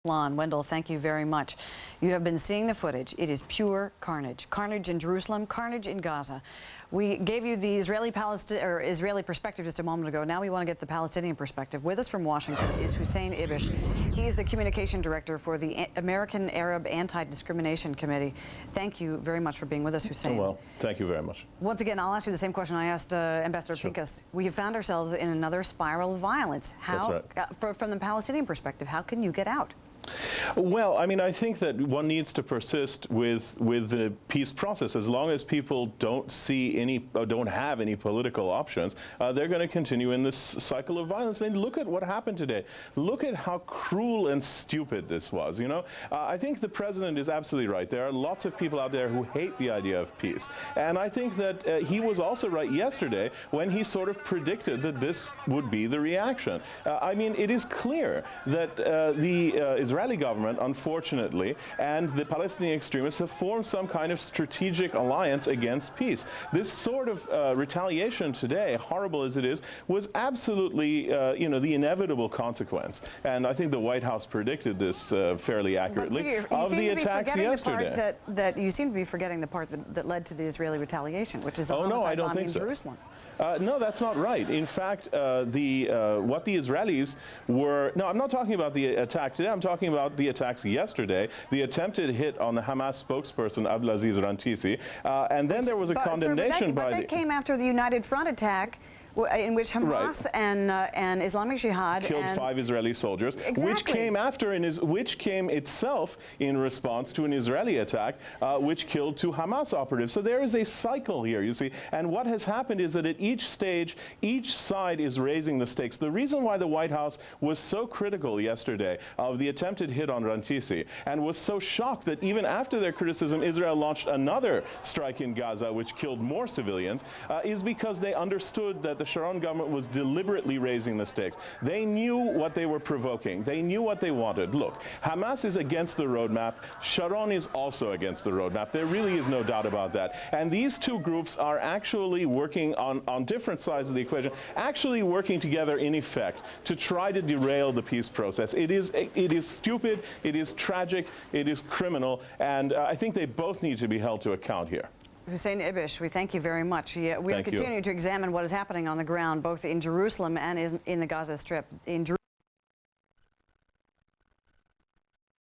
Lon, Wendell, thank you very much. You have been seeing the footage. It is pure carnage. Carnage in Jerusalem, carnage in Gaza. We gave you the Israeli perspective just a moment ago. Now we want to get the Palestinian perspective. With us from Washington is Hussein Ibish. He is the communication director for the American Arab Anti-Discrimination Committee. Thank you very much for being with us, Hussein. Well, thank you very much. Once again, I'll ask you the same question I asked Ambassador Pincus. We have found ourselves in another spiral of violence. How, That's right. From the Palestinian perspective, how can you get out? Well, I mean, I think that one needs to persist with the peace process. As long as people don't see any, or don't have any political options, they're going to continue in this cycle of violence. I mean, look at what happened today. Look at how cruel and stupid this was, you know? I think the president is absolutely right. There are lots of people out there who hate the idea of peace. And I think that he was also right yesterday when he sort of predicted that this would be the reaction. I mean, it is clear that the Israeli government, unfortunately, and the Palestinian extremists have formed some kind of strategic alliance against peace. This sort of retaliation today, horrible as it is, was absolutely, you know, the inevitable consequence. And I think the White House predicted this fairly accurately of the attacks yesterday. You seem to be forgetting the part that led to the Israeli retaliation, which is the homicide bombing in Jerusalem. No, that's not right. In fact, what the Israelis were... No, I'm not talking about the attack today. I'm talking about the attacks yesterday, the attempted hit on the Hamas spokesperson, Abdelaziz Rantisi, and then there was a condemnation by the... But that came after the United Front attack, in which Hamas and Islamic Jihad killed 5 Israeli soldiers, which came which came itself in response to an Israeli attack, which killed 2 Hamas operatives. So there is a cycle here, you see. And what has happened is that at each stage, each side is raising the stakes. The reason why the White House was so critical yesterday of the attempted hit on Rantisi and was so shocked that even after their criticism, Israel launched another strike in Gaza, which killed more civilians, is because they understood that the Sharon government was deliberately raising the stakes. They knew what they were provoking. They knew what they wanted. Look, Hamas is against the roadmap. Sharon is also against the roadmap. There really is no doubt about that. And these two groups are actually working on different sides of the equation, actually working together in effect to try to derail the peace process. It is stupid, it is tragic, it is criminal, and I think they both need to be held to account here. Hussein Ibish, we thank you very much. We are continuing to examine what is happening on the ground, both in Jerusalem and in the Gaza Strip.